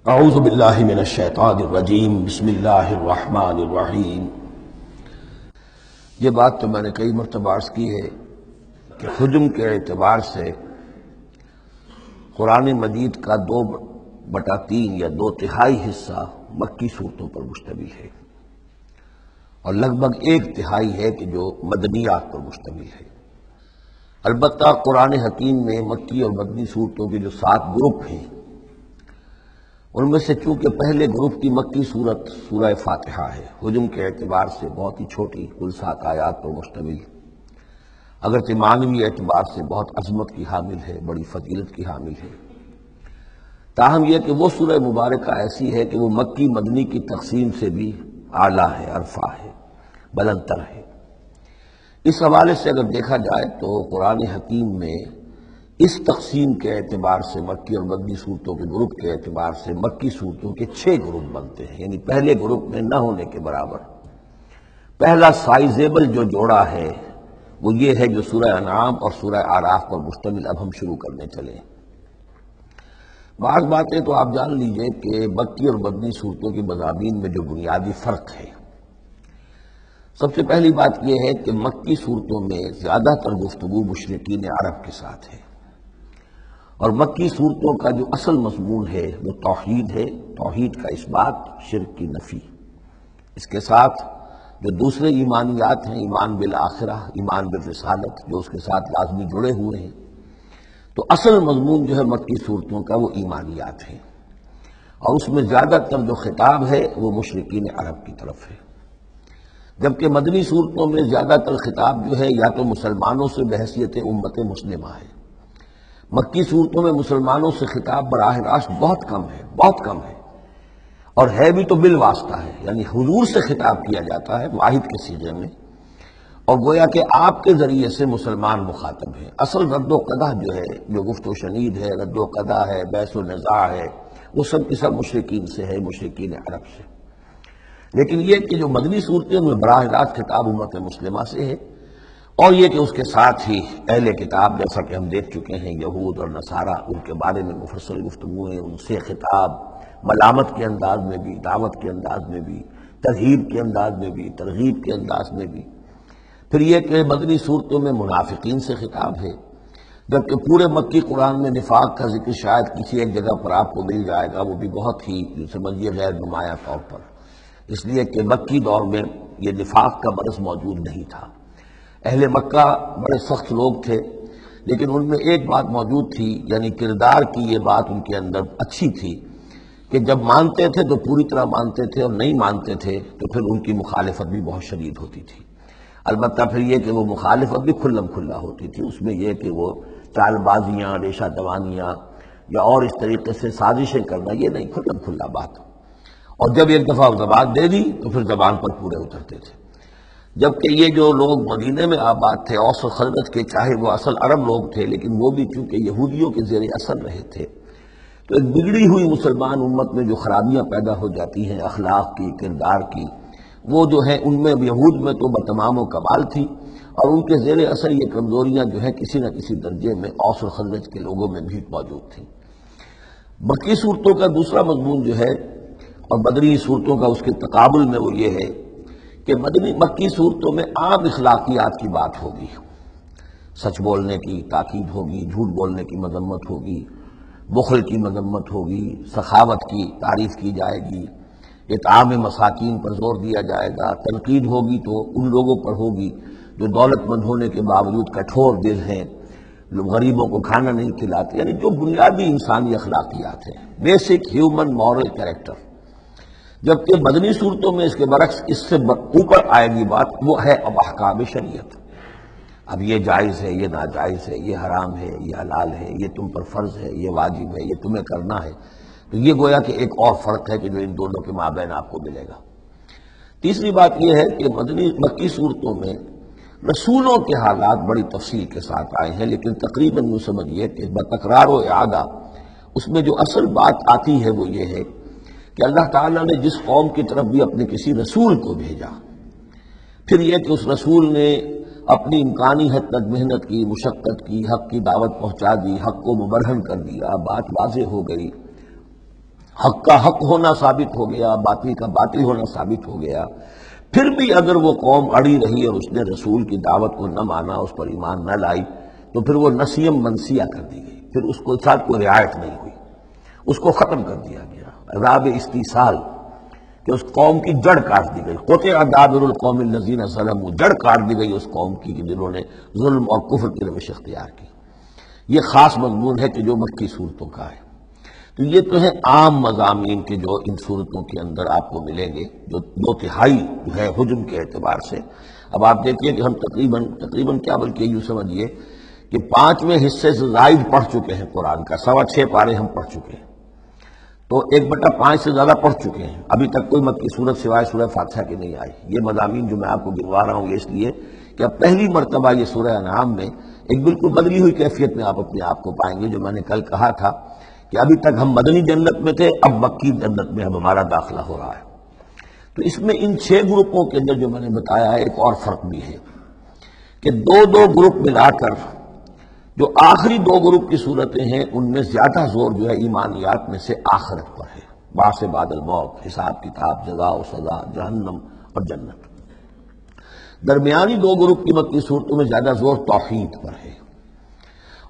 اعوذ باللہ من الشیطان الرجیم بسم اللہ الرحمن الرحیم۔ یہ بات تو میں نے کئی مرتبہ عرض کی ہے کہ حجم کے اعتبار سے قرآن مجید کا 2/3 یا 2/3 حصہ مکی صورتوں پر مشتمل ہے، اور لگ بھگ 1/3 ہے کہ جو مدنیات پر مشتمل ہے۔ البتہ قرآن حکیم میں مکی اور مدنی صورتوں کے جو 7 گروپ ہیں، ان میں سے چونکہ پہلے گروپ کی مکی صورت سورہ فاتحہ ہے، حجم کے اعتبار سے بہت ہی چھوٹی، کل 7 آیات پر مشتمل، اگرچہ معنوی اعتبار سے بہت عظمت کی حامل ہے، بڑی فضیلت کی حامل ہے، تاہم یہ کہ وہ سورہ مبارکہ ایسی ہے کہ وہ مکی مدنی کی تقسیم سے بھی اعلیٰ ہے، ارفع ہے، بلندتر ہے۔ اس حوالے سے اگر دیکھا جائے تو قرآن حکیم میں اس تقسیم کے اعتبار سے مکی اور مدنی صورتوں کے گروپ کے اعتبار سے مکی صورتوں کے 6 گروپ بنتے ہیں، یعنی پہلے گروپ میں نہ ہونے کے برابر۔ پہلا سائزیبل جو جوڑا ہے وہ یہ ہے جو سورہ انعام اور سورہ اعراف پر مشتمل اب ہم شروع کرنے چلے۔ بعض باتیں تو آپ جان لیجئے کہ مکی اور مدنی صورتوں کے مضامین میں جو بنیادی فرق ہے، سب سے پہلی بات یہ ہے کہ مکی صورتوں میں زیادہ تر گفتگو مشرکین عرب کے ساتھ ہے، اور مکی صورتوں کا جو اصل مضمون ہے وہ توحید ہے، توحید کا اس بات، شرک کی نفی۔ اس کے ساتھ جو دوسرے ایمانیات ہیں، ایمان بالآخرہ، ایمان بالرسالت، جو اس کے ساتھ لازمی جڑے ہوئے ہیں، تو اصل مضمون جو ہے مکی صورتوں کا وہ ایمانیات ہے، اور اس میں زیادہ تر جو خطاب ہے وہ مشرکین عرب کی طرف ہے، جبکہ مدنی صورتوں میں زیادہ تر خطاب جو ہے یا تو مسلمانوں سے بحیثیت امت مسلمہ ہے۔ مکی صورتوں میں مسلمانوں سے خطاب براہ راست بہت کم ہے، بہت کم ہے، اور ہے بھی تو بالواسطہ ہے، یعنی حضور سے خطاب کیا جاتا ہے واحد کے صیغے میں، اور گویا کہ آپ کے ذریعے سے مسلمان مخاطب ہیں۔ اصل رد و قدح جو ہے، جو گفت و شنید ہے، رد و قدح ہے، بحث و نزاع ہے، وہ سب کی سب مشرکین سے ہے، مشرکین عرب سے۔ لیکن یہ کہ جو مدنی صورتیں میں براہ راست خطاب امت مسلمہ سے ہے، اور یہ کہ اس کے ساتھ ہی اہل کتاب، جیسا کہ ہم دیکھ چکے ہیں، یہود اور نصارہ، ان کے بارے میں مفصل گفتگو ہے، ان سے خطاب ملامت کے انداز میں بھی، دعوت کے انداز میں بھی، ترغیب کے انداز میں بھی، ترغیب کے انداز میں بھی۔ پھر یہ کہ مدنی صورتوں میں منافقین سے خطاب ہے، جبکہ پورے مکی قرآن میں نفاق کا ذکر شاید کسی ایک جگہ پر آپ کو مل جائے گا، وہ بھی بہت ہی سمجھیے غیر نمایاں طور پر، اس لیے کہ مکی دور میں یہ نفاق کا مرض موجود نہیں تھا۔ اہل مکہ بڑے سخت لوگ تھے، لیکن ان میں ایک بات موجود تھی، یعنی کردار کی یہ بات ان کے اندر اچھی تھی کہ جب مانتے تھے تو پوری طرح مانتے تھے، اور نہیں مانتے تھے تو پھر ان کی مخالفت بھی بہت شدید ہوتی تھی۔ البتہ پھر یہ کہ وہ مخالفت بھی کھلم کھلا ہوتی تھی، اس میں یہ کہ وہ چال بازیاں، ریشہ دوانیاں یا اور اس طریقے سے سازشیں کرنا، یہ نہیں، کھلم کھلا بات۔ اور جب ایک دفعہ زبان دے دی تو پھر زبان پر پورے اترتے تھے۔ جبکہ یہ جو لوگ مدینے میں آباد تھے، اوس و خزرج کے، چاہے وہ اصل عرب لوگ تھے، لیکن وہ بھی چونکہ یہودیوں کے زیر اثر رہے تھے، تو ایک بگڑی ہوئی مسلمان امت میں جو خرابیاں پیدا ہو جاتی ہیں اخلاق کی، کردار کی، وہ جو ہے ان میں یہود میں تو بتمام و کمال تھی، اور ان کے زیر اثر یہ کمزوریاں جو ہیں کسی نہ کسی درجے میں اوس و خزرج کے لوگوں میں بھی موجود تھیں۔ مکی صورتوں کا دوسرا مضمون جو ہے، اور مدنی صورتوں کا اس کے تقابل میں، وہ یہ ہے کہ مکی صورتوں میں عام اخلاقیات کی بات ہوگی، سچ بولنے کی تاکید ہوگی، جھوٹ بولنے کی مذمت ہوگی، بخل کی مذمت ہوگی، سخاوت کی تعریف کی جائے گی، اطعام مساکین پر زور دیا جائے گا، تنقید ہوگی تو ان لوگوں پر ہوگی جو دولت مند ہونے کے باوجود کٹھور دل ہیں، لوگ غریبوں کو کھانا نہیں کھلاتے، یعنی جو بنیادی انسانی اخلاقیات ہیں، بیسک ہیومن مورل کریکٹر۔ جبکہ مدنی صورتوں میں اس کے برعکس اس سے اوپر آئے گی بات، وہ ہے اب احکام شریعت۔ اب یہ جائز ہے، یہ ناجائز ہے، یہ حرام ہے، یہ حلال ہے، یہ تم پر فرض ہے، یہ واجب ہے، یہ تمہیں کرنا ہے۔ تو یہ گویا کہ ایک اور فرق ہے کہ جو ان دونوں کے مابین آپ کو ملے گا۔ تیسری بات یہ ہے کہ مکی صورتوں میں رسولوں کے حالات بڑی تفصیل کے ساتھ آئے ہیں، لیکن تقریباً یوں سمجھیے کہ بتکرار و اعادہ اس میں جو اصل بات آتی ہے وہ یہ ہے کہ اللہ تعالیٰ نے جس قوم کی طرف بھی اپنے کسی رسول کو بھیجا، پھر یہ کہ اس رسول نے اپنی امکانی حد تک محنت کی، مشقت کی، حق کی دعوت پہنچا دی، حق کو مبرہن کر دیا، بات واضح ہو گئی، حق کا حق ہونا ثابت ہو گیا، باطل کا باطل ہونا ثابت ہو گیا، پھر بھی اگر وہ قوم اڑی رہی اور اس نے رسول کی دعوت کو نہ مانا، اس پر ایمان نہ لائی، تو پھر وہ نسیم منسیہ کر دی گئی، پھر اس کو ساتھ کوئی رعایت نہیں ہوئی، اس کو ختم کر دیا گیا، عذاب استیصال، کہ اس قوم کی جڑ کاٹ دی گئی، قطع دابر القوم الذین ظلموا، جڑ کاٹ دی گئی اس قوم کی کہ جنہوں نے ظلم اور کفر کی روش اختیار کی۔ یہ خاص مضمون ہے کہ جو مکی صورتوں کا ہے۔ تو یہ تو ہے عام مضامین کے جو ان صورتوں کے اندر آپ کو ملیں گے، جو 2/3 جو ہے حجم کے اعتبار سے۔ اب آپ دیکھیے کہ ہم تقریباً کیا بلکہ یوں سمجھیے کہ 5ویں حصے سے زائد پڑھ چکے ہیں قرآن کا، 6.25 پارے ہم پڑھ چکے ہیں، تو 1/5 سے زیادہ پڑھ چکے ہیں۔ ابھی تک کوئی مکی صورت سوائے سورہ فاتحہ کی نہیں آئی۔ یہ مضامین جو میں آپ کو گنوا رہا ہوں یہ اس لیے کہ اب پہلی مرتبہ یہ سورہ انعام میں ایک بالکل بدلی ہوئی کیفیت میں آپ اپنے آپ کو پائیں گے، جو میں نے کل کہا تھا کہ ابھی تک ہم مدنی جنت میں تھے، اب مکی جنت میں اب ہمارا داخلہ ہو رہا ہے۔ تو اس میں ان 6 گروپوں کے اندر جو میں نے بتایا ہے، ایک اور فرق بھی ہے کہ 2 گروپ ملا کر جو آخری 2 گروپ کی صورتیں ہیں ان میں زیادہ زور جو ہے ایمانیات میں سے آخرت پر ہے، بعث بعد الموت، حساب کتاب، جزا و سزا، جہنم اور جنت۔ درمیانی 2 گروپ کی مکی صورتوں میں زیادہ زور توحید پر ہے،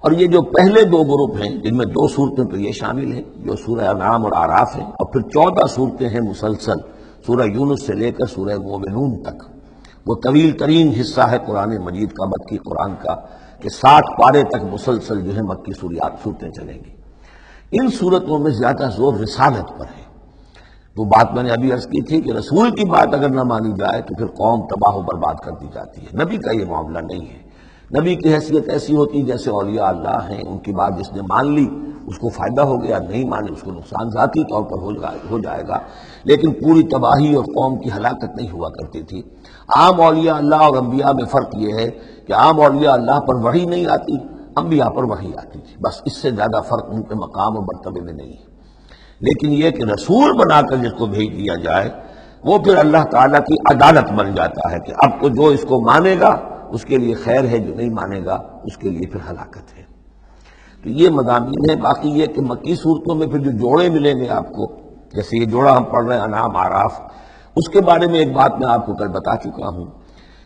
اور یہ جو پہلے 2 گروپ ہیں جن میں 2 صورتیں تو یہ شامل ہیں جو سورہ انعام اور اعراف ہیں، اور پھر 14 صورتیں ہیں مسلسل سورہ یونس سے لے کر سورہ مومنون تک۔ وہ طویل ترین حصہ ہے قرآن مجید کا، مکی قرآن کا، کہ 60 پارے تک مسلسل جو ہے مکی صورتیں چلیں گی۔ ان صورتوں میں زیادہ زور رسالت پر ہے۔ وہ بات میں نے ابھی عرض کی تھی کہ رسول کی بات اگر نہ مانی جائے تو پھر قوم تباہ و برباد کر دی جاتی ہے۔ نبی کا یہ معاملہ نہیں ہے۔ نبی کی حیثیت ایسی ہوتی جیسے اولیاء اللہ ہیں، ان کی بات جس نے مان لی اس کو فائدہ ہو گیا، نہیں مانے اس کو نقصان ذاتی طور پر ہو جائے گا، لیکن پوری تباہی اور قوم کی ہلاکت نہیں ہوا کرتی تھی۔ عام اولیاء اللہ اور انبیاء میں فرق یہ ہے کہ عام اولیاء اللہ پر وحی نہیں آتی، انبیاء پر وحی آتی تھی، بس اس سے زیادہ فرق ان کے مقام اور مرتبے میں نہیں ہے۔ لیکن یہ کہ رسول بنا کر جس کو بھیج دیا جائے وہ پھر اللہ تعالیٰ کی عدالت بن جاتا ہے کہ اب تو جو اس کو مانے گا اس کے لیے خیر ہے، جو نہیں مانے گا اس کے لیے پھر ہلاکت ہے۔ تو یہ مضامین ہے۔ باقی یہ کہ مکی صورتوں میں پھر جو جوڑے ملیں گے آپ کو، جیسے یہ جوڑا ہم پڑھ رہے ہیں انعام اعراف، اس کے بارے میں ایک بات میں آپ کو کل بتا چکا ہوں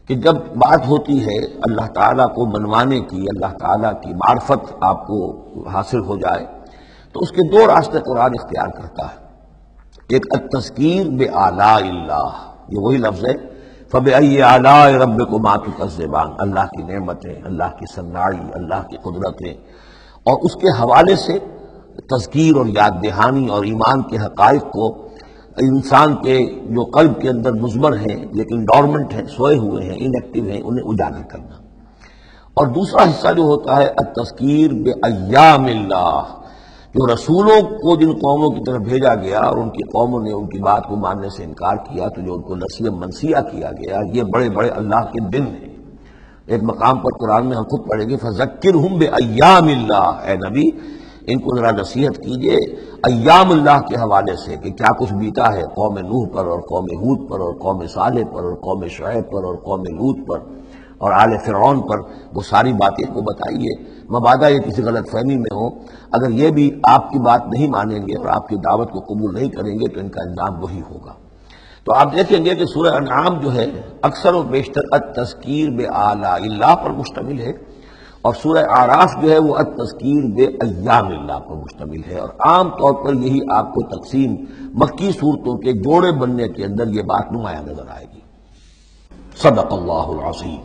کہ جب بات ہوتی ہے اللہ تعالیٰ کو منوانے کی، اللہ تعالیٰ کی معرفت آپ کو حاصل ہو جائے، تو اس کے 2 راستے قرآن اختیار کرتا ہے۔ ایک التذکیر بآلاء اللہ، یہ وہی لفظ ہے فَبِأَيِّ آلَاءِ رَبِّكُمَا تُكَذِّبَانِ، اللہ کی نعمتیں، اللہ کی صناعی، اللہ کی قدرتیں، اور اس کے حوالے سے تذکیر اور یاد دہانی اور ایمان کے حقائق کو انسان کے جو قلب کے اندر مضمر ہیں لیکن ڈورمنٹ ہیں، سوئے ہوئے ہیں، انیکٹیو ہیں، انہیں اجاگر کرنا۔ اور دوسرا حصہ جو ہوتا ہے التذکیر بأیام اللہ، جو رسولوں کو جن قوموں کی طرف بھیجا گیا اور ان کی قوموں نے ان کی بات کو ماننے سے انکار کیا، تو جو ان کو نسیم منسیہ کیا گیا، یہ بڑے بڑے اللہ کے دن ہیں۔ ایک مقام پر قرآن میں ہم خود پڑھیں گے فذکرہم بأیام اللہ، اے نبی ان کو ذرا نصیحت کیجئے ایام اللہ کے حوالے سے کہ کیا کچھ بیتا ہے قوم نوح پر اور قوم ہود پر اور قوم صالح پر اور قوم شعیب پر اور قوم لوط پر اور آل فرعون پر، وہ ساری باتیں کو بتائیے، مبادا یہ کسی غلط فہمی میں ہو۔ اگر یہ بھی آپ کی بات نہیں مانیں گے اور آپ کی دعوت کو قبول نہیں کریں گے تو ان کا انجام وہی ہوگا۔ تو آپ دیکھیں گے کہ سورہ انعام جو ہے اکثر و بیشتر التذکیر بآلاء اللہ پر مشتمل ہے، اور سورہ اعراف جو ہے وہ التذکیر بأیام اللہ پر مشتمل ہے، اور عام طور پر یہی آپ کو تقسیم مکی صورتوں کے جوڑے بننے کے اندر یہ بات نمایاں نظر آئے گی۔ صدق اللہ العظیم۔